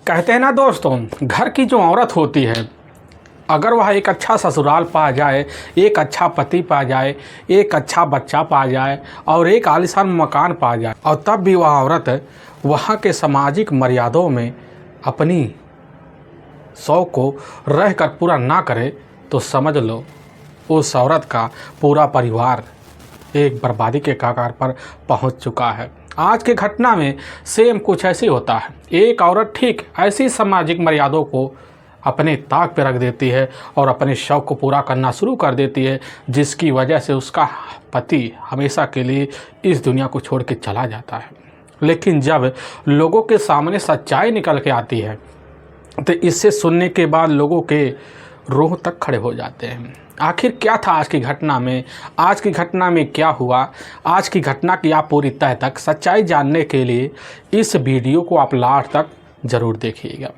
कहते हैं ना दोस्तों, घर की जो औरत होती है, अगर वह एक अच्छा ससुराल पा जाए, एक अच्छा पति पा जाए, एक अच्छा बच्चा पा जाए और एक आलीशान मकान पा जाए और तब भी वह औरत वहाँ के सामाजिक मर्यादाओं में अपनी शौक़ को रह कर पूरा ना करे, तो समझ लो उस औरत का पूरा परिवार एक बर्बादी के कगार पर पहुँच चुका है। आज की घटना में सेम कुछ ऐसे होता है। एक औरत ठीक ऐसी सामाजिक मर्यादाओं को अपने ताक पर रख देती है और अपने शौक़ को पूरा करना शुरू कर देती है, जिसकी वजह से उसका पति हमेशा के लिए इस दुनिया को छोड़ के चला जाता है। लेकिन जब लोगों के सामने सच्चाई निकल के आती है तो इससे सुनने के बाद लोगों के रूह तक खड़े हो जाते हैं। आखिर क्या था आज की घटना में, आज की घटना में क्या हुआ, आज की घटना की आप पूरी तह तक सच्चाई जानने के लिए इस वीडियो को आप लास्ट तक ज़रूर देखिएगा।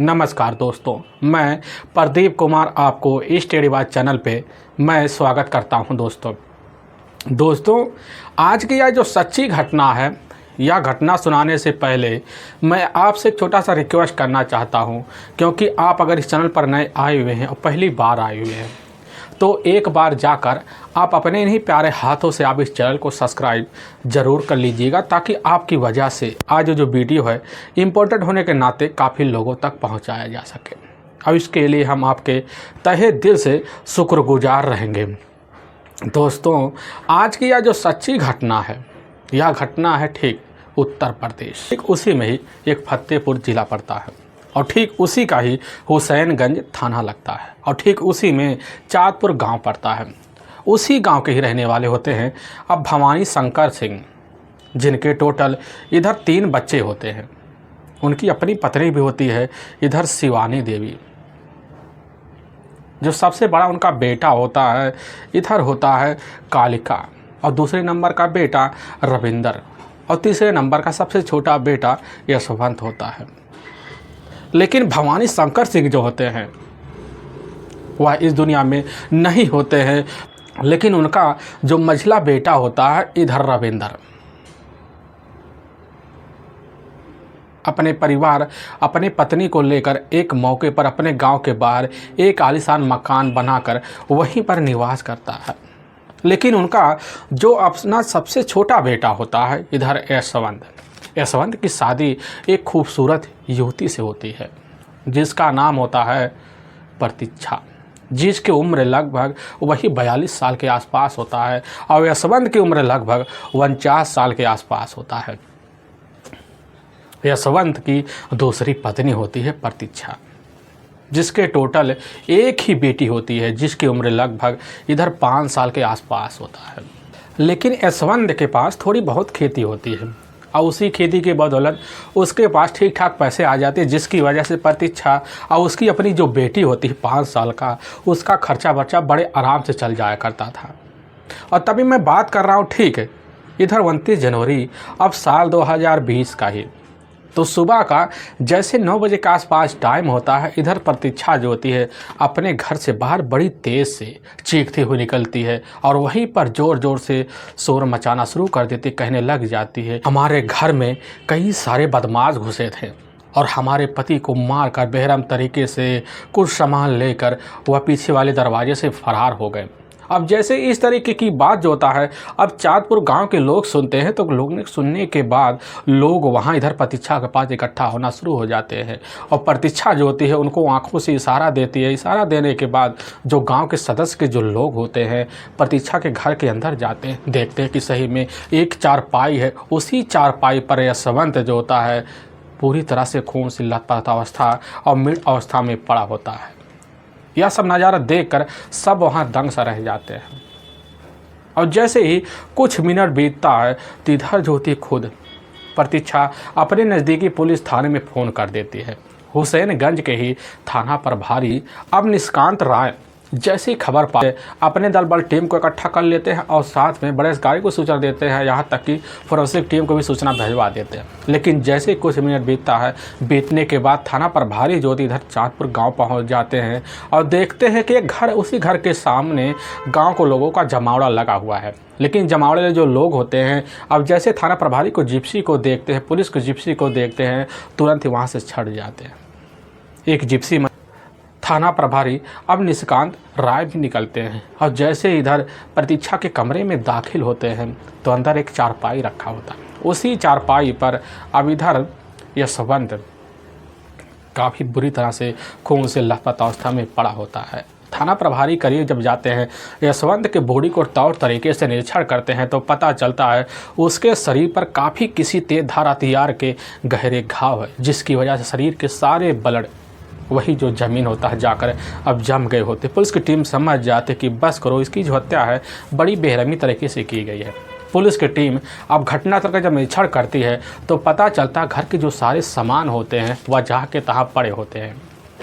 नमस्कार दोस्तों, मैं प्रदीप कुमार आपको इस टेढ़ीबाज चैनल पे मैं स्वागत करता हूं। दोस्तों आज की यह जो सच्ची घटना है, यह घटना सुनाने से पहले मैं आपसे एक छोटा सा रिक्वेस्ट करना चाहता हूं, क्योंकि आप अगर इस चैनल पर नए आए हुए हैं और पहली बार आए हुए हैं तो एक बार जाकर आप अपने इन्हीं प्यारे हाथों से आप इस चैनल को सब्सक्राइब ज़रूर कर लीजिएगा, ताकि आपकी वजह से आज जो वीडियो है इम्पोर्टेंट होने के नाते काफ़ी लोगों तक पहुंचाया जा सके। अब इसके लिए हम आपके तहे दिल से शुक्रगुजार रहेंगे। दोस्तों आज की यह जो सच्ची घटना है, यह घटना है ठीक उत्तर प्रदेश, ठीक उसी में ही एक फतेहपुर ज़िला पड़ता है और ठीक उसी का ही हुसैनगंज थाना लगता है और ठीक उसी में चाँदपुर गांव पड़ता है। उसी गांव के ही रहने वाले होते हैं अब भवानी शंकर सिंह, जिनके टोटल इधर 3 बच्चे होते हैं। उनकी अपनी पत्नी भी होती है इधर शिवानी देवी। जो सबसे बड़ा उनका बेटा होता है इधर होता है कालिका, और दूसरे नंबर का बेटा रविंदर, और तीसरे नंबर का सबसे छोटा बेटा यशवंत होता है। लेकिन भवानी शंकर सिंह जो होते हैं वह इस दुनिया में नहीं होते हैं, लेकिन उनका जो मझला बेटा होता है इधर रविंदर अपने परिवार, अपने पत्नी को लेकर एक मौके पर अपने गांव के बाहर एक आलीशान मकान बनाकर वहीं पर निवास करता है। लेकिन उनका जो अपना सबसे छोटा बेटा होता है इधर यशवंत की शादी एक खूबसूरत युवती से होती है, जिसका नाम होता है प्रतीक्षा, जिसकी उम्र लगभग वही 42 साल के आसपास होता है और यशवंत की उम्र लगभग 49 साल के आसपास होता है। यशवंत की दूसरी पत्नी होती है प्रतीक्षा, जिसके टोटल एक ही बेटी होती है, जिसकी उम्र लगभग इधर 5 साल के आसपास होता है। लेकिन यशवंत के पास थोड़ी बहुत खेती होती है और उसी खेती के बदौलत उसके पास ठीक ठाक पैसे आ जाते हैं, जिसकी वजह से प्रतीक्षा और उसकी अपनी जो बेटी होती है 5 साल का, उसका खर्चा बर्चा बड़े आराम से चल जाया करता था। और तभी मैं बात कर रहा हूँ ठीक है इधर 29 जनवरी अब साल 2020 का ही, तो सुबह का जैसे 9 बजे के आसपास टाइम होता है, इधर प्रतीक्षा जो होती है अपने घर से बाहर बड़ी तेज़ से चीखती हुई निकलती है और वहीं पर ज़ोर ज़ोर से शोर मचाना शुरू कर देती, कहने लग जाती है हमारे घर में कई सारे बदमाश घुसे थे और हमारे पति को मार कर बेरहम तरीके से कुछ सामान लेकर वह पीछे वाले दरवाजे से फरार हो गए। अब जैसे इस तरीके की बात जो होता है, अब चाँदपुर गांव के लोग सुनते हैं, तो लोग ने सुनने के बाद लोग वहां इधर प्रतीक्षा के पास इकट्ठा होना शुरू हो जाते हैं और प्रतीक्षा जो होती है उनको आंखों से इशारा देती है। इशारा देने के बाद जो गांव के सदस्य के जो लोग होते हैं प्रतीक्षा के घर के अंदर जाते हैं, देखते हैं कि सही में एक चारपाई है, उसी चारपाई पर यशवंत जो होता है पूरी तरह से खून से लथपथ अवस्था और मृत अवस्था में पड़ा होता है। यह सब नज़ारा देखकर सब वहाँ दंग सा रह जाते हैं। और जैसे ही कुछ मिनट बीतता है तो इधर जो होती खुद प्रतीक्षा अपने नज़दीकी पुलिस थाने में फ़ोन कर देती है। हुसैनगंज के ही थाना प्रभारी अब निष्कांत राय जैसी खबर पाए अपने दल बल टीम को इकट्ठा कर लेते हैं और साथ में बड़े अधिकारी को सूचना देते हैं, यहाँ तक कि फोरेंसिक टीम को भी सूचना भिजवा देते हैं। लेकिन जैसे कुछ मिनट बीतता है, बीतने के बाद थाना प्रभारी ज्योति इधर चाँदपुर गांव पहुंच जाते हैं और देखते हैं कि एक घर, उसी घर के सामने गाँव को लोगों का जमावड़ा लगा हुआ है। लेकिन जमावड़े में जो लोग होते हैं, अब जैसे थाना प्रभारी को जिप्सी को देखते हैं, पुलिस को जिप्सी को देखते हैं, तुरंत ही वहाँ से छट जाते हैं। एक जिप्सी में थाना प्रभारी अब निशिकांत राय भी निकलते हैं और जैसे इधर प्रतीक्षा के कमरे में दाखिल होते हैं तो अंदर एक चारपाई रखा होता है। उसी चारपाई पर अब इधर यशवंत काफ़ी बुरी तरह से खून से लथपथ अवस्था में पड़ा होता है। थाना प्रभारी करीब जब जाते हैं, यशवंत के बॉडी को तौर तरीके से निरीक्षण करते हैं तो पता चलता है उसके शरीर पर काफ़ी किसी तेज धार हथियार के गहरे घाव है, जिसकी वजह से शरीर के सारे ब्लड वही जो ज़मीन होता है जाकर अब जम गए होते। पुलिस की टीम समझ जाते कि बस करो, इसकी जो हत्या है बड़ी बेरहमी तरीके से की गई है। पुलिस की टीम अब घटनास्थल का जब निरीक्षण करती है तो पता चलता है घर के जो सारे सामान होते हैं वह जहाँ के तहाँ पड़े होते हैं।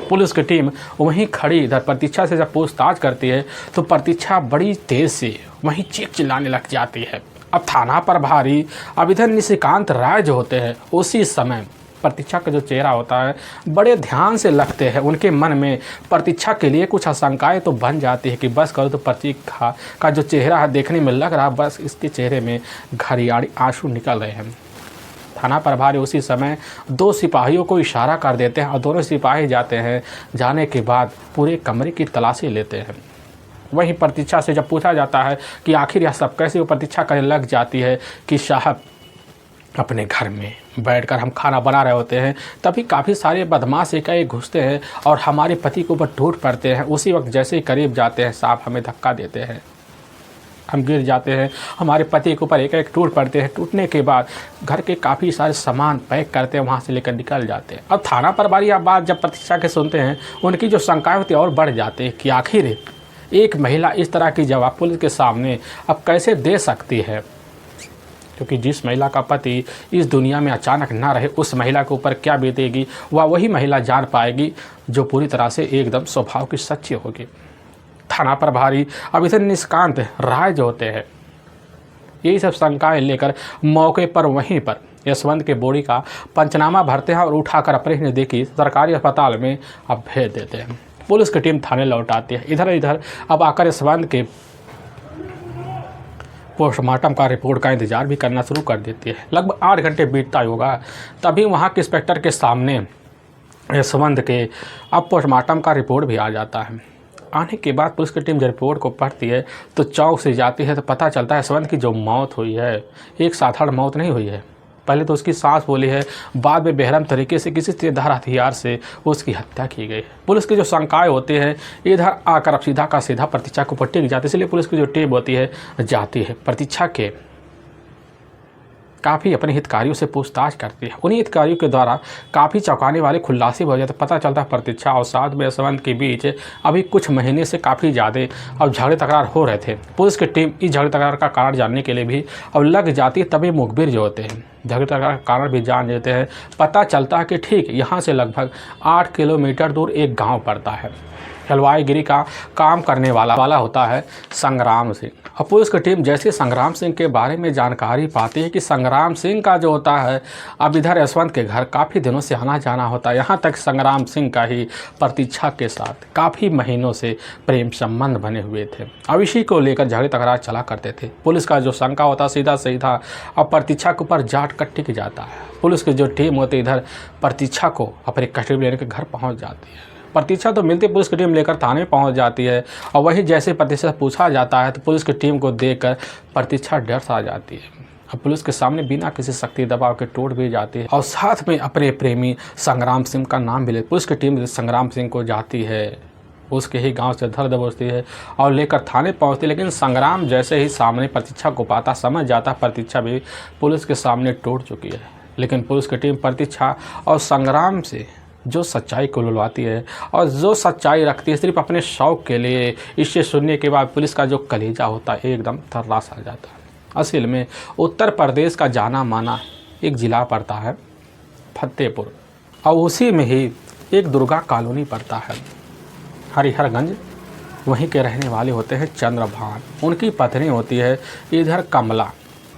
पुलिस की टीम वहीं खड़ी इधर प्रतीक्षा से जब पूछताछ करती है तो प्रतीक्षा बड़ी तेज़ से वहीं चीख चिल्लाने लग जाती है। अब थाना प्रभारी अब इधर निशिकांत राय जो होते हैं, उसी समय प्रतीक्षा का जो चेहरा होता है बड़े ध्यान से लगते हैं। उनके मन में प्रतीक्षा के लिए कुछ आशंकाएं तो बन जाती है कि बस करो तो प्रतीक्षा का जो चेहरा है देखने में लग रहा है बस इसके चेहरे में घड़ियाड़ी आंसू निकल रहे हैं। थाना प्रभारी उसी समय 2 सिपाहियों को इशारा कर देते हैं और दोनों सिपाही जाते हैं। जाने के बाद पूरे कमरे की तलाशी लेते हैं। वहीं प्रतीक्षा से जब पूछा जाता है कि आखिर यह सब कैसे, वो प्रतीक्षा करने लग जाती है कि साहब अपने घर में बैठकर हम खाना बना रहे होते हैं, तभी काफ़ी सारे बदमाश एक घुसते हैं और हमारे पति के ऊपर टूट पड़ते हैं। उसी वक्त जैसे ही करीब जाते हैं साहब हमें धक्का देते हैं, हम गिर जाते हैं, हमारे पति के ऊपर एक टूट पड़ते हैं। टूटने के बाद घर के काफ़ी सारे सामान पैक करते हैं, वहाँ से लेकर निकल जाते हैं। अब थाना प्रभारी यह बात जब प्रतीक्षा के सुनते हैं, उनकी जो शंकाएँ होती है और बढ़ जाती है कि आखिर एक महिला इस तरह की जवाब पुलिस के सामने अब कैसे दे सकती है, क्योंकि जिस महिला का पति इस दुनिया में अचानक ना रहे, उस महिला के ऊपर क्या बीतेगी वह वही महिला जान पाएगी जो पूरी तरह से एकदम स्वभाव की सच्ची होगी। थाना प्रभारी अब इधर निशिकांत राय जो होते हैं, यही सब शंकाएं लेकर मौके पर वहीं पर यशवंत के बॉडी का पंचनामा भरते हैं और उठाकर अपने नज़दीकी सरकारी अस्पताल में अब भेज देते हैं। पुलिस की टीम थाने लौट आती है। इधर अब आकर यशवंत के पोस्टमार्टम का रिपोर्ट का इंतजार भी करना शुरू कर देती है। लगभग 8 घंटे बीतता होगा, तभी वहाँ के इंस्पेक्टर के सामने यशवंत के अब पोस्टमार्टम का रिपोर्ट भी आ जाता है। आने के बाद पुलिस की टीम जब रिपोर्ट को पढ़ती है तो चौंक से जाती है। तो पता चलता है यशवंत की जो मौत हुई है एक साधारण मौत नहीं हुई है। पहले तो उसकी सांस बोली है, बाद में बेरहम तरीके से किसी तेजधार हथियार से उसकी हत्या की गई। पुलिस की जो शंकाएं होती हैं इधर आकर अब सीधा का सीधा प्रतीक्षा को पट्टी की जाती है। इसलिए पुलिस की जो टीम होती है जाती है, प्रतीक्षा के काफ़ी अपने हितकारियों से पूछताछ करती है। उन्हीं हितकारियों के द्वारा काफ़ी चौंकाने वाले खुलासे हो जाते। पता चलता है प्रतीक्षा और साथ में यशवंत के बीच अभी कुछ महीने से काफ़ी ज़्यादा अब झगड़े तकरार हो रहे थे। पुलिस की टीम इस झगड़े तकरार का कारण जानने के लिए भी अब लग जाती है। तभी मुखबिर जो होते हैं झगड़े तकरार का कारण भी जान लेते हैं। पता चलता है कि ठीक यहाँ से लगभग 8 किलोमीटर दूर एक गाँव पड़ता है। हलवाईगिरी का काम करने वाला होता है संग्राम सिंह। और पुलिस की टीम जैसे संग्राम सिंह के बारे में जानकारी पाती है कि संग्राम सिंह का जो होता है अब इधर यशवंत के घर काफ़ी दिनों से आना जाना होता है। यहाँ तक संग्राम सिंह का ही प्रतीक्षा के साथ काफ़ी महीनों से प्रेम संबंध बने हुए थे। अब इसी को लेकर झगड़े तकरार चला करते थे। पुलिस का जो शंका होता सीधा अब प्रतीक्षा के ऊपर जाट कट्टी की जाता है। पुलिस की जो टीम होती है इधर प्रतीक्षा को अपने कस्टडी लेने के घर पहुँच जाती है। प्रतीक्षा तो मिलती पुलिस की टीम लेकर थाने पहुंच जाती है और वहीं जैसे प्रतीक्षा से पूछा जाता है तो पुलिस की टीम को देखकर प्रतीक्षा डर सा जाती है। अब पुलिस के सामने बिना किसी शक्ति दबाव के टूट भी जाती है और साथ में अपने प्रेमी संग्राम सिंह का नाम भी ले। पुलिस की टीम संग्राम सिंह को जाती है, उसके ही गांव से धर दबोचती है और लेकर थाने पहुंचती है। लेकिन संग्राम जैसे ही सामने प्रतीक्षा को पाता समझ जाता प्रतीक्षा भी पुलिस के सामने टूट चुकी है। लेकिन पुलिस की टीम प्रतीक्षा और संग्राम से जो सच्चाई को लुलवाती है और जो सच्चाई रखती है सिर्फ अपने शौक़ के लिए, इसे सुनने के बाद पुलिस का जो कलेजा होता है एकदम थर्रास आ जाता है। असल में उत्तर प्रदेश का जाना माना एक ज़िला पड़ता है फतेहपुर और उसी में ही एक दुर्गा कॉलोनी पड़ता है हरिहरगंज वहीं के रहने वाले होते हैं चंद्रभान। उनकी पत्नी होती है इधर कमला।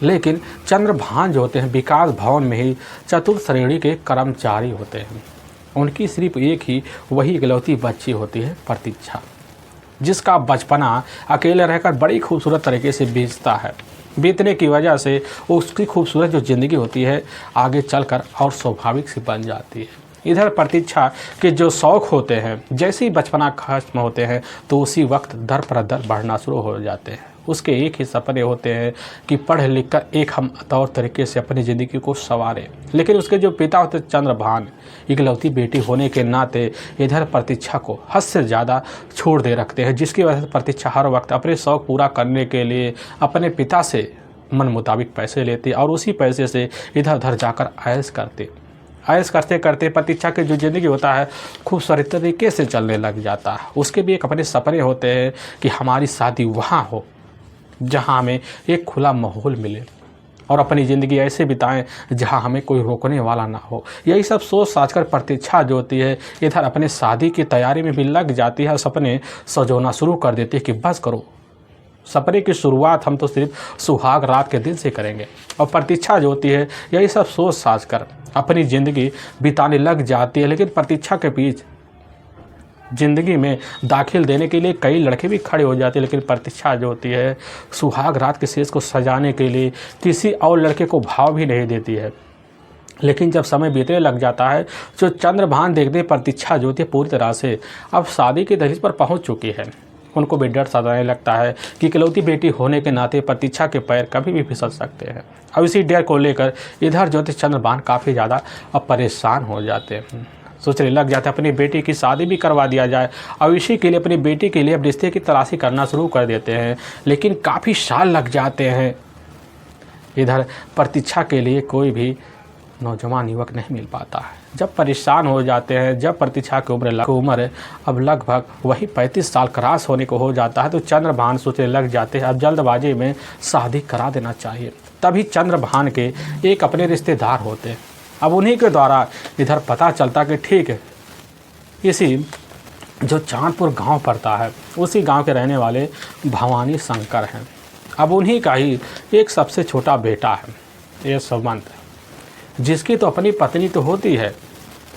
लेकिन चंद्रभान जो होते हैं विकास भवन में ही चतुर्थ श्रेणी के कर्मचारी होते हैं। उनकी सिर्फ एक ही वही इकलौती बच्ची होती है प्रतीक्षा, जिसका बचपना अकेले रहकर बड़ी खूबसूरत तरीके से बीतने की वजह से उसकी खूबसूरत जो ज़िंदगी होती है आगे चलकर और स्वाभाविक सी बन जाती है। इधर प्रतीक्षा के जो शौक़ होते हैं जैसे ही बचपना खत्म होते हैं तो उसी वक्त दर पर दर बढ़ना शुरू हो जाते हैं। उसके एक ही सपने होते हैं कि पढ़ लिख कर एक हम तौर तरीके से अपनी ज़िंदगी को संवारें। लेकिन उसके जो पिता होते चंद्रभान, इकलौती बेटी होने के नाते इधर प्रतीक्षा को हद से ज़्यादा छोड़ दे रखते हैं, जिसकी वजह से प्रतीक्षा हर वक्त अपने शौक़ पूरा करने के लिए अपने पिता से मन मुताबिक पैसे लेते और उसी पैसे से इधर उधर जाकर ऐश करते करते प्रतीक्षा की जो ज़िंदगी होता है खूब सारे तरीके से चलने लग जाता है। उसके भी एक अपने सपने होते हैं कि हमारी शादी वहाँ हो जहाँ हमें एक खुला माहौल मिले और अपनी ज़िंदगी ऐसे बिताएं जहाँ हमें कोई रोकने वाला ना हो। यही सब सोच साच कर प्रतीक्षा जो होती है इधर अपने शादी की तैयारी में भी लग जाती है। सपने सजोना शुरू कर देती है कि बस करो, सपने की शुरुआत हम तो सिर्फ सुहाग रात के दिन से करेंगे। और प्रतीक्षा जो होती है यही सब सोच साच कर अपनी ज़िंदगी बिताने लग जाती है। लेकिन प्रतीक्षा के बीच ज़िंदगी में दाखिल देने के लिए कई लड़के भी खड़े हो जाते हैं, लेकिन प्रतीक्षा जो होती है सुहाग रात के शेष को सजाने के लिए किसी और लड़के को भाव भी नहीं देती है। लेकिन जब समय बीतने लग जाता है जो चंद्रभान देखते प्रतीक्षा जो होती है पूरी तरह से अब शादी की दहलीज पर पहुंच चुकी है। उनको भी डर सताने लगता है कि इकलौती बेटी होने के नाते प्रतीक्षा के पैर कभी भी फिसल सकते हैं। अब इसी डर को लेकर इधर जो चंद्रभान काफ़ी ज़्यादा अब परेशान हो जाते हैं। सोचने लग जाते हैं अपनी बेटी की शादी भी करवा दिया जाए और इसी के लिए अपनी बेटी के लिए अब रिश्ते की तलाशी करना शुरू कर देते हैं। लेकिन काफ़ी साल लग जाते हैं। इधर प्रतीक्षा के लिए कोई भी नौजवान युवक नहीं मिल पाता है। जब परेशान हो जाते हैं, जब प्रतीक्षा की उम्र अब लगभग वही 35 साल क्रॉस होने को हो जाता है तो चंद्रभान सोचने लग जाते हैं अब जल्दबाजी में शादी करा देना चाहिए। तभी चंद्रभान के एक अपने रिश्तेदार होते हैं। अब उन्हीं के द्वारा इधर पता चलता कि ठीक है इसी जो चांदपुर गांव पड़ता है उसी गांव के रहने वाले भवानी शंकर हैं। अब उन्हीं का ही एक सबसे छोटा बेटा है ये सुमंत, जिसकी तो अपनी पत्नी तो होती है।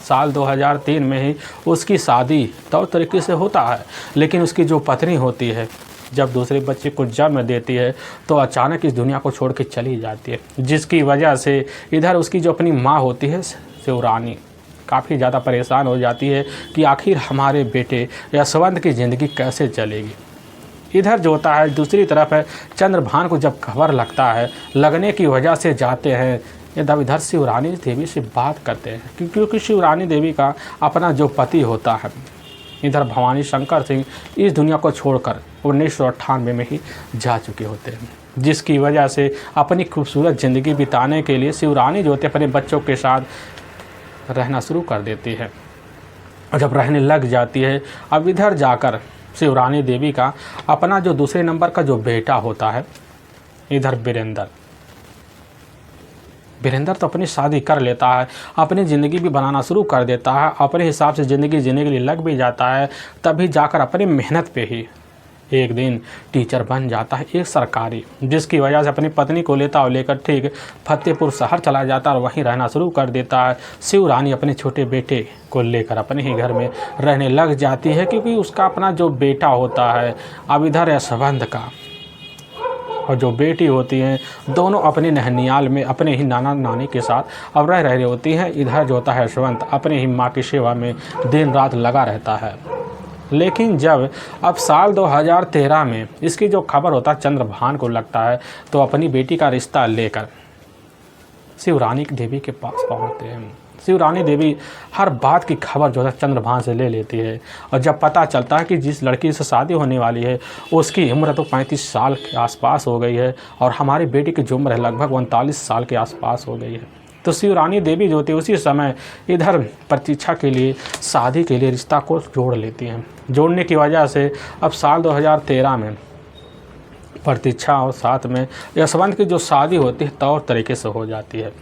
साल 2003 में ही उसकी शादी तौर तरीके से होता है। लेकिन उसकी जो पत्नी होती है जब दूसरे बच्चे को जन्म देती है तो अचानक इस दुनिया को छोड़ के चली जाती है, जिसकी वजह से इधर उसकी जो अपनी माँ होती है शिवरानी काफ़ी ज़्यादा परेशान हो जाती है कि आखिर हमारे बेटे यशवंत की ज़िंदगी कैसे चलेगी। इधर जो होता है दूसरी तरफ है चंद्रभान को जब खबर लगने की वजह से जाते हैं इधर शिवरानी देवी से बात करते हैं क्योंकि शिवरानी देवी का अपना जो पति होता है इधर भवानी शंकर सिंह इस दुनिया को छोड़कर 1998 में ही जा चुके होते हैं, जिसकी वजह से अपनी खूबसूरत ज़िंदगी बिताने के लिए शिवरानी जो होती है अपने बच्चों के साथ रहना शुरू कर देती है। और जब रहने लग जाती है अब इधर जाकर शिवरानी देवी का अपना जो दूसरे नंबर का जो बेटा होता है इधर वीरेंद्र तो अपनी शादी कर लेता है, अपनी ज़िंदगी भी बनाना शुरू कर देता है, अपने हिसाब से ज़िंदगी जीने के लिए लग भी जाता है। तभी जाकर अपनी मेहनत पे ही एक दिन टीचर बन जाता है एक सरकारी, जिसकी वजह से अपनी पत्नी को लेकर ठीक फतेहपुर शहर चला जाता है और वहीं रहना शुरू कर देता है। शिवरानी अपने छोटे बेटे को लेकर अपने ही घर में रहने लग जाती है क्योंकि उसका अपना जो बेटा होता है अब इधर यशवंत का और जो बेटी होती हैं दोनों अपने नहनियाल में अपने ही नाना नानी के साथ अब रह रही होती हैं। इधर जो होता है यशवंत अपने ही माँ की सेवा में दिन रात लगा रहता है। लेकिन जब अब साल 2013 में इसकी जो खबर होता है चंद्रभान को लगता है तो अपनी बेटी का रिश्ता लेकर शिवरानी देवी के पास पहुँचते हैं। शिवरानी देवी हर बात की खबर जो है चंद्रभान से ले लेती है और जब पता चलता है कि जिस लड़की से शादी होने वाली है उसकी उम्र तो 35 साल के आसपास हो गई है और हमारी बेटी की जो उम्र है लगभग 39 साल के आसपास हो गई है, तो शिवरानी देवी जो थी उसी समय इधर प्रतीक्षा के लिए शादी के लिए रिश्ता को जोड़ लेती हैं। जोड़ने की वजह से अब साल 2013 में प्रतीक्षा और साथ में यशवंत की जो शादी होती है तौर तरीके से हो जाती है।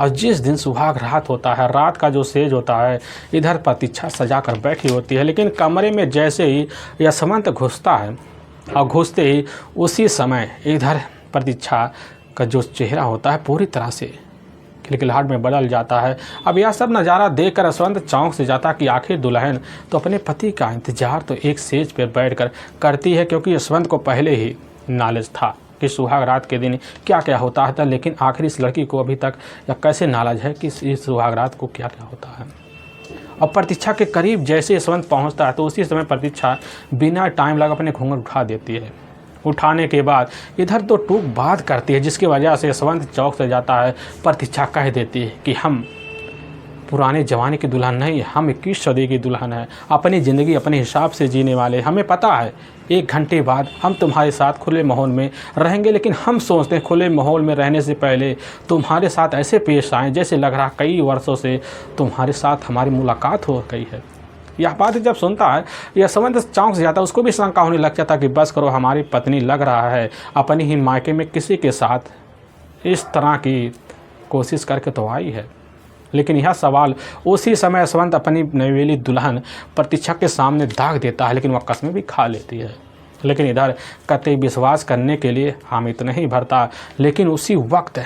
और जिस दिन सुहाग रात होता है, रात का जो सेज होता है, इधर प्रतीक्षा सजा कर बैठी होती है, लेकिन कमरे में जैसे ही यशवंत घुसता है और घुसते ही उसी समय इधर प्रतीक्षा का जो चेहरा होता है पूरी तरह से खिलखिलाहट में बदल जाता है। अब यह सब नज़ारा देखकर यशवंत चौंक से जाता कि आखिर दुल्हन तो अपने पति का इंतजार तो एक सेज पर बैठकर करती है, क्योंकि यशवंत को पहले ही नॉलेज था कि सुहाग रात के दिन क्या क्या होता है, लेकिन आखिर इस लड़की को अभी तक या कैसे नॉलेज है कि इस सुहाग रात को क्या क्या होता है। और प्रतीक्षा के करीब जैसे यशवंत पहुंचता है तो उसी समय प्रतीक्षा बिना टाइम लगा अपने घूंघट उठा देती है। उठाने के बाद इधर तो टूक बात करती है, जिसकी वजह से यशवंत चौक से जाता है। प्रतीक्षा कह देती है कि हम पुराने ज़माने की दुल्हन नहीं, हम 21 सदी की दुल्हन है, अपनी ज़िंदगी अपने हिसाब से जीने वाले। हमें पता है 1 घंटे बाद हम तुम्हारे साथ खुले माहौल में रहेंगे, लेकिन हम सोचते हैं खुले माहौल में रहने से पहले तुम्हारे साथ ऐसे पेश आएँ जैसे लग रहा कई वर्षों से तुम्हारे साथ हमारी मुलाकात हो गई है। यह बात जब सुनता है यशवंत चौंक से जाता है, उसको भी शंका होने लग जाता कि बस करो, हमारी पत्नी लग रहा है अपनी ही मायके में किसी के साथ इस तरह की कोशिश करके तो आई है। लेकिन यह सवाल उसी समय यशवंत अपनी नवेली दुल्हन प्रतीक्षा के सामने दाग देता है, लेकिन वह कसमें भी खा लेती है। लेकिन इधर कतई विश्वास करने के लिए हामिद नहीं भरता, लेकिन उसी वक्त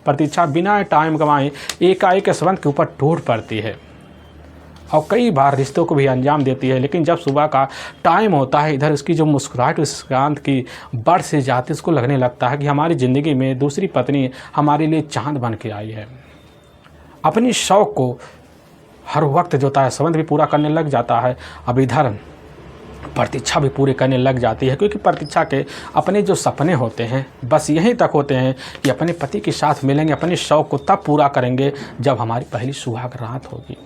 प्रतीक्षा बिना टाइम गंवाए एकाएक यशवंत के ऊपर टूट पड़ती है और कई बार रिश्तों को भी अंजाम देती है। लेकिन जब सुबह का टाइम होता है, इधर उसकी जो मुस्कुराहट मुस्कान की बढ़ से जाती, उसको लगने लगता है कि हमारी ज़िंदगी में दूसरी पत्नी हमारे लिए चाँद बन के आई है। अपनी शौक़ को हर वक्त जो है यशवंत भी पूरा करने लग जाता है। अब इधर प्रतीक्षा भी पूरे करने लग जाती है, क्योंकि प्रतीक्षा के अपने जो सपने होते हैं बस यहीं तक होते हैं कि अपने पति के साथ मिलेंगे, अपने शौक़ को तब पूरा करेंगे जब हमारी पहली सुहाग रात होगी।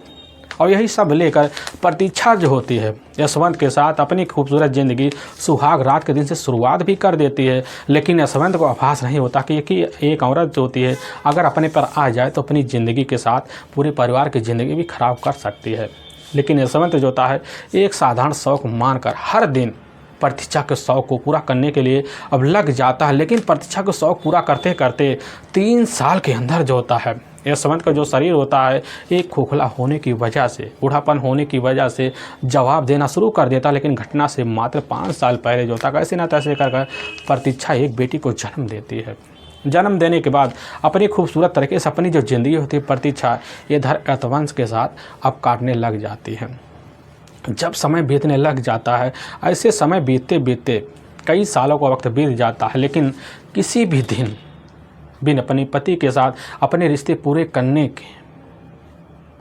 और यही सब लेकर प्रतीक्षा जो होती है यशवंत के साथ अपनी खूबसूरत ज़िंदगी सुहाग रात के दिन से शुरुआत भी कर देती है। लेकिन यशवंत को आभास नहीं होता कि एक औरत जो होती है अगर अपने पर आ जाए तो अपनी ज़िंदगी के साथ पूरे परिवार की ज़िंदगी भी ख़राब कर सकती है। लेकिन यशवंत जो होता है एक साधारण शौक़ मानकर हर दिन प्रतीक्षा के शौक़ को पूरा करने के लिए अब लग जाता है। लेकिन प्रतीक्षा के शौक़ पूरा करते करते 3 साल के अंदर जो होता है यशवंत का जो शरीर होता है एक खोखला होने की वजह से, बूढ़ापन होने की वजह से जवाब देना शुरू कर देता। लेकिन घटना से मात्र 5 साल पहले जो होता कैसे न तैसे कर प्रतीक्षा एक बेटी को जन्म देती है। जन्म देने के बाद अपनी खूबसूरत तरीके से अपनी जो ज़िंदगी होती है प्रतीक्षा इधर यशवंत के साथ अब काटने लग जाती है। जब समय बीतने लग जाता है, ऐसे समय बीतते बीतते कई सालों का वक्त बीत जाता है, लेकिन किसी भी दिन बिन अपने पति के साथ अपने रिश्ते पूरे करने के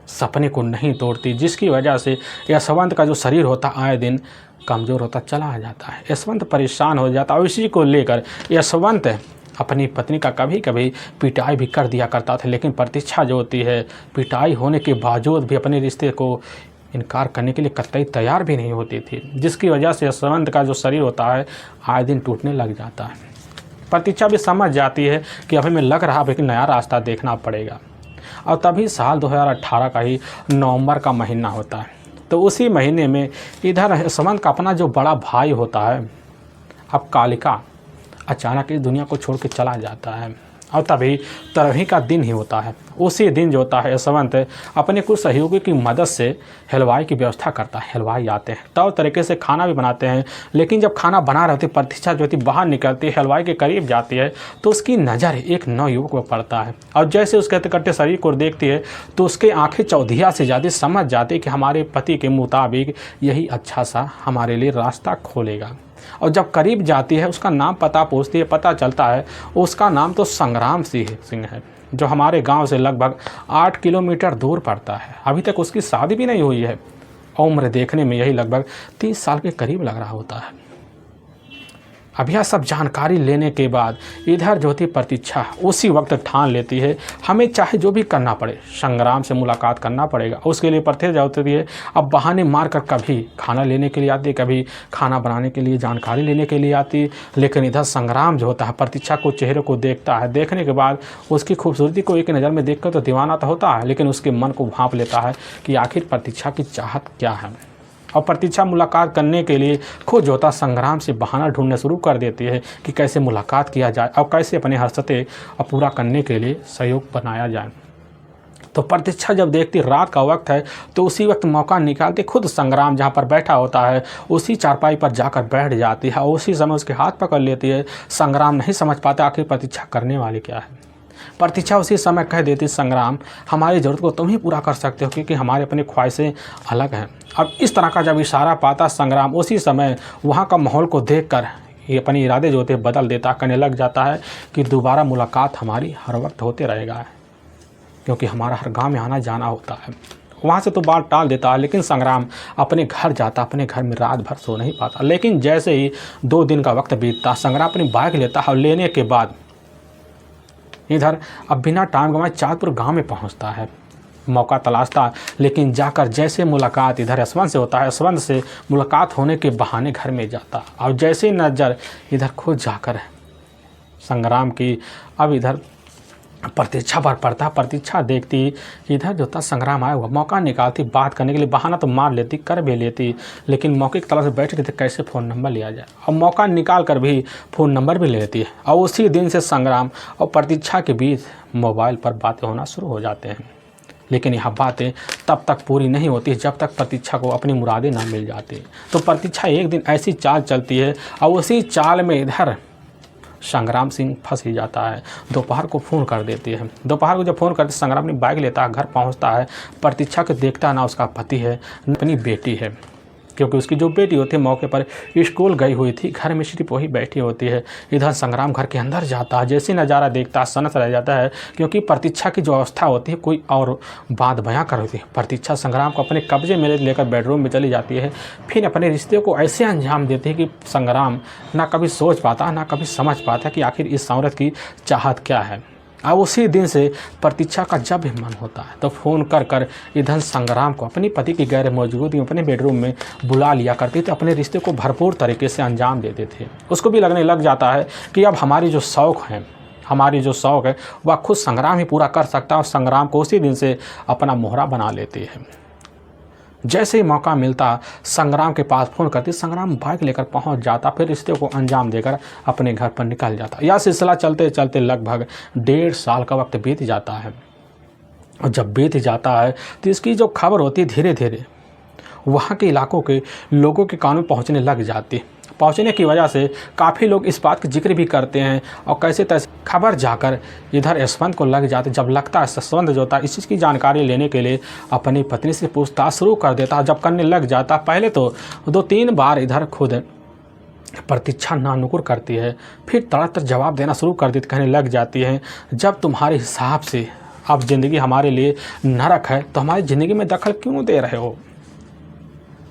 सपने को नहीं तोड़ती, जिसकी वजह से यशवंत का जो शरीर होता आए दिन कमज़ोर होता चला जाता है। यशवंत परेशान हो जाता है। इसी को लेकर यशवंत अपनी पत्नी का कभी कभी पिटाई भी कर दिया करता था। लेकिन प्रतीक्षा जो होती है पिटाई होने के बावजूद भी अपने रिश्ते को इनकार करने के लिए कतई तैयार भी नहीं होती थी, जिसकी वजह से यशवंत का जो शरीर होता है आए दिन टूटने लग जाता है। प्रतीक्षा भी समझ जाती है कि अभी मैं लग रहा लेकिन नया रास्ता देखना पड़ेगा। और तभी साल 2018 का ही नवंबर का महीना होता है। तो उसी महीने में इधर यशवंत का अपना जो बड़ा भाई होता है अब कालिका अचानक इस दुनिया को छोड़ के चला जाता है। और तभी तरही का दिन ही होता है। उसी दिन जो होता है यशवंत अपने कुछ सहयोगी की मदद से हलवाई की व्यवस्था करता है। हलवाई आते हैं तो तरीके से खाना भी बनाते हैं। लेकिन जब खाना बना रहे थे प्रतीक्षा जो थी बाहर निकलती है, हलवाई के करीब जाती है तो उसकी नज़र एक नवयुवक पर पड़ता है। और जैसे उसके कट्टे शरीर को देखती है तो उसके आंखें चौधिया से ज़्यादा समझ जाती है कि हमारे पति के मुताबिक यही अच्छा सा हमारे लिए रास्ता खोलेगा। और जब करीब जाती है उसका नाम पता पूछती है, पता चलता है उसका नाम तो संग्राम सिंह है, जो हमारे गांव से लगभग 8 किलोमीटर दूर पड़ता है। अभी तक उसकी शादी भी नहीं हुई है। उम्र देखने में यही लगभग 30 साल के करीब लग रहा होता है। अब यह सब जानकारी लेने के बाद इधर जो थी प्रतीक्षा उसी वक्त ठान लेती है हमें चाहे जो भी करना पड़े संग्राम से मुलाकात करना पड़ेगा। उसके लिए प्रत्येक होती है अब बहाने मार कर कभी खाना लेने के लिए आती, कभी खाना बनाने के लिए जानकारी लेने के लिए आती। लेकिन इधर संग्राम जो होता है प्रतीक्षा को चेहरे को देखता है। देखने के बाद उसकी खूबसूरती को एक नज़र में देखकर तो दीवाना तो होता है, लेकिन उसके मन को भांप लेता है कि आखिर प्रतीक्षा की चाहत क्या है। और प्रतीक्षा मुलाकात करने के लिए खुद जो होता संग्राम से बहाना ढूंढने शुरू कर देती है कि कैसे मुलाकात किया जाए और कैसे अपने हर्षते पूरा करने के लिए सहयोग बनाया जाए। तो प्रतीक्षा जब देखती रात का वक्त है तो उसी वक्त मौका निकालती खुद संग्राम जहाँ पर बैठा होता है उसी चारपाई पर जाकर बैठ जाती है और उसी समय उसके हाथ पकड़ लेती है। संग्राम नहीं समझ पाता आखिर प्रतीक्षा करने वाली क्या है। प्रतीक्षा उसी समय कह देती, संग्राम हमारी ज़रूरत को तुम ही पूरा कर सकते हो क्योंकि हमारे अपनी ख्वाहिशें अलग हैं। अब इस तरह का जब इशारा पाता संग्राम उसी समय वहाँ का माहौल को देखकर ये अपने इरादे जो होते बदल देता, कहने लग जाता है कि दोबारा मुलाकात हमारी हर वक्त होते रहेगा क्योंकि हमारा हर गांव में आना जाना होता है। वहाँ से तो बात टाल देता है लेकिन संग्राम अपने घर जाता, अपने घर में रात भर सो नहीं पाता। लेकिन जैसे ही 2 दिन का वक्त बीतता संग्राम अपनी बाइक लेता है और लेने के बाद इधर अब बिना टाइम गंवाए चाँदपुर गांव में पहुंचता है, मौका तलाशता। लेकिन जाकर जैसे मुलाकात इधर यशवंत से होता है, यशवंत से मुलाकात होने के बहाने घर में जाता और जैसे नज़र इधर खुद जाकर संग्राम की अब इधर प्रतीक्षा पर पड़ता। प्रतीक्षा देखती इधर जो था संग्राम आया हुआ, मौका निकालती बात करने के लिए, बहाना तो मार लेती कर भी लेती लेकिन मौके की तलाश में बैठ रहती कैसे फ़ोन नंबर लिया जाए और मौका निकाल कर भी फ़ोन नंबर भी ले लेती है। और उसी दिन से संग्राम और प्रतीक्षा के बीच मोबाइल पर बातें होना शुरू हो जाते हैं। लेकिन यह बातें तब तक पूरी नहीं होती जब तक प्रतीक्षा को अपनी मुरादें ना मिल जाती। तो प्रतीक्षा एक दिन ऐसी चाल चलती है और उसी चाल में इधर संग्राम सिंह फंस ही जाता है। दोपहर को फ़ोन कर देती है। दोपहर को जब फ़ोन करते संग्राम अपनी बाइक लेता है, घर पहुंचता है। प्रतीक्षा को देखता ना उसका पति है न अपनी बेटी है, क्योंकि उसकी जो बेटी होती है मौके पर स्कूल गई हुई थी, घर में सिर्फ वही बैठी होती है। इधर संग्राम घर के अंदर जाता है, जैसे नज़ारा देखता है सनक रह जाता है क्योंकि प्रतीक्षा की जो अवस्था होती है कोई और बात बयां कर होती है। प्रतीक्षा संग्राम को अपने कब्जे में लेकर बेडरूम में चली जाती है, फिर अपने रिश्ते को ऐसे अंजाम देती है कि संग्राम ना कभी सोच पाता ना कभी समझ पाता कि आखिर इस औरत की चाहत क्या है। अब उसी दिन से प्रतीक्षा का जब भी मन होता है तो फ़ोन कर कर इधर संग्राम को अपनी पति की गैर मौजूदगी में अपने बेडरूम में बुला लिया करती थी, अपने रिश्ते को भरपूर तरीके से अंजाम देते थे। उसको भी लगने लग जाता है कि अब हमारी जो शौक़ है वह खुद संग्राम ही पूरा कर सकता है और संग्राम को उसी दिन से अपना मोहरा बना लेती है। जैसे ही मौका मिलता संग्राम के पास फ़ोन करती, संग्राम बाइक लेकर पहुंच जाता, फिर रिश्ते को अंजाम देकर अपने घर पर निकल जाता। यह सिलसिला चलते चलते लगभग 1.5 साल का वक्त बीत जाता है। और जब बीत जाता है तो इसकी जो खबर होती है धीरे धीरे वहाँ के इलाकों के लोगों के कान में पहुँचने लग जाती। पहुँचने की वजह से काफ़ी लोग इस बात का जिक्र भी करते हैं और कैसे तैसे खबर जाकर इधर यशवंत को लग जाती। जब लगता है यशवंत जो होता है इस चीज़ की जानकारी लेने के लिए अपनी पत्नी से पूछताछ शुरू कर देता। जब करने लग जाता पहले तो 2-3 बार इधर खुद प्रतीक्षा नानुकुर करती है, फिर तड़ातड़ जवाब देना शुरू कर देती, कहने लग जाती है जब तुम्हारे हिसाब से अब ज़िंदगी हमारे लिए नरक है तो हमारी ज़िंदगी में दखल क्यों दे रहे हो।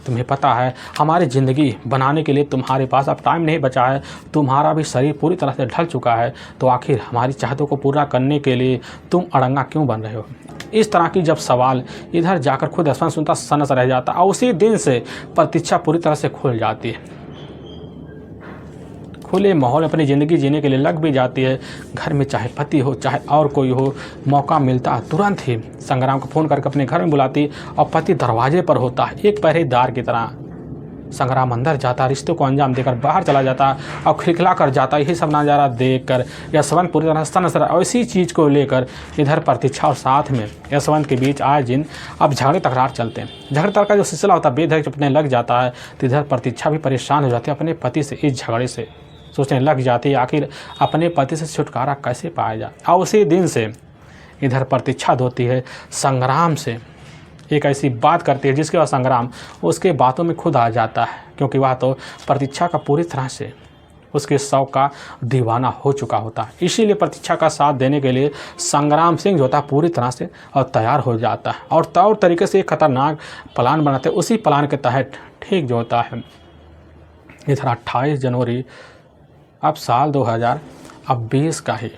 तुम्हें पता है हमारी ज़िंदगी बनाने के लिए तुम्हारे पास अब टाइम नहीं बचा है, तुम्हारा भी शरीर पूरी तरह से ढल चुका है, तो आखिर हमारी चाहतों को पूरा करने के लिए तुम अड़ंगा क्यों बन रहे हो। इस तरह की जब सवाल इधर जाकर खुद यशवंत सुनता सनस रह जाता और उसी दिन से प्रतीक्षा पूरी तरह से खुल जाती है, खुले माहौल में अपनी ज़िंदगी जीने के लिए लग भी जाती है। घर में चाहे पति हो चाहे और कोई हो, मौका मिलता तुरंत ही संग्राम को फ़ोन करके अपने घर में बुलाती और पति दरवाजे पर होता है एक पहरेदार की तरह। संग्राम अंदर जाता, रिश्ते को अंजाम देकर बाहर चला जाता और खिलखिला कर जाता। यही सब नज़ारा देखकर यशवंत पूरी तरह से नजर और इसी चीज़ को लेकर इधर प्रतीक्षा और साथ में यशवंत के बीच आए दिन अब झगड़े तकरार चलते हैं। झगड़े तकरार का जो सिलसिला होता है बेधड़क चुपने लग जाता है तो इधर प्रतीक्षा भी परेशान हो जाती है अपने पति से। इस झगड़े से सोचने लग जाती है आखिर अपने पति से छुटकारा कैसे पाया जाए। और उसी दिन से इधर प्रतीक्षा होती है संग्राम से एक ऐसी बात करती है जिसके बाद संग्राम उसके बातों में खुद आ जाता है, क्योंकि वह तो प्रतीक्षा का पूरी तरह से उसके शौक़ का दीवाना हो चुका होता है। इसीलिए प्रतीक्षा का साथ देने के लिए संग्राम सिंह जो होता है पूरी तरह से और तैयार हो जाता है और तौर तरीके से एक खतरनाक प्लान बनाते हैं। उसी प्लान के तहत ठीक जो होता है इधर 28 जनवरी अब साल 2020 का ही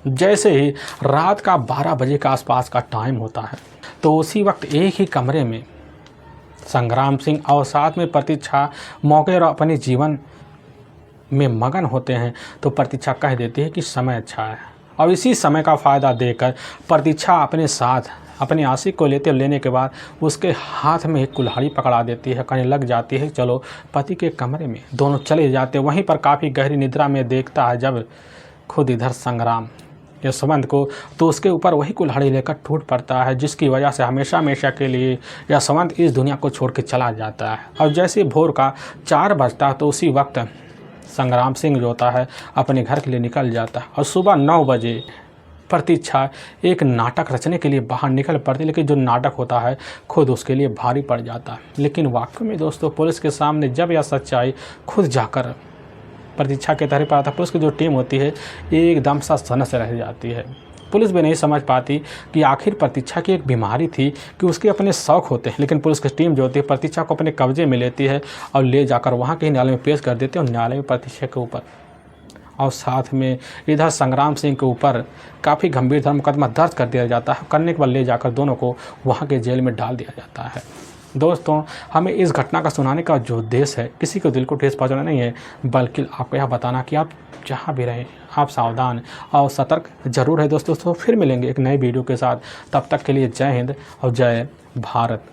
जैसे ही रात का 12 बजे के आसपास का टाइम होता है तो उसी वक्त एक ही कमरे में संग्राम सिंह और साथ में प्रतीक्षा मौके और अपने जीवन में मगन होते हैं। तो प्रतीक्षा कह देती है कि समय अच्छा है और इसी समय का फ़ायदा देकर प्रतीक्षा अपने साथ अपने आशिक को लेने के बाद उसके हाथ में एक कुल्हाड़ी पकड़ा देती है, कहने लग जाती है चलो पति के कमरे में। दोनों चले जाते वहीं पर काफ़ी गहरी निद्रा में देखता है जब खुद इधर संग्राम यशवंत को, तो उसके ऊपर वही कुल्हाड़ी लेकर टूट पड़ता है, जिसकी वजह से हमेशा हमेशा के लिए यशवंत इस दुनिया को छोड़ के चला जाता है। और जैसे भोर का 4 बजता तो उसी वक्त संग्राम सिंह जो होता है अपने घर के लिए निकल जाता है। और सुबह 9 बजे प्रतीक्षा एक नाटक रचने के लिए बाहर निकल पड़ती, लेकिन जो नाटक होता है खुद उसके लिए भारी पड़ जाता है। लेकिन वाकई में दोस्तों पुलिस के सामने जब यह सच्चाई खुद जाकर प्रतीक्षा के तहरीर पर आता है, पुलिस की जो टीम होती है एकदम सा सनस रह जाती है। पुलिस भी नहीं समझ पाती कि आखिर प्रतीक्षा की एक बीमारी थी कि उसके अपने शौक होते हैं, लेकिन पुलिस की टीम जो होती है प्रतीक्षा को अपने कब्जे में लेती है और ले जाकर वहाँ के न्यायालय में पेश कर देते हैं। और न्यायालय में प्रतीक्षा के ऊपर और साथ में इधर संग्राम सिंह के ऊपर काफ़ी गंभीर धर्म मुकदमा दर्ज कर दिया जाता है। करने के बाद ले जाकर दोनों को वहाँ के जेल में डाल दिया जाता है। दोस्तों हमें इस घटना का सुनाने का जो उद्देश्य है किसी को दिल को ठेस पहुँचाना नहीं है, बल्कि आपको यह बताना कि आप जहाँ भी रहें आप सावधान और सतर्क जरूर है। दोस्तों फिर मिलेंगे एक नई वीडियो के साथ, तब तक के लिए जय हिंद और जय भारत।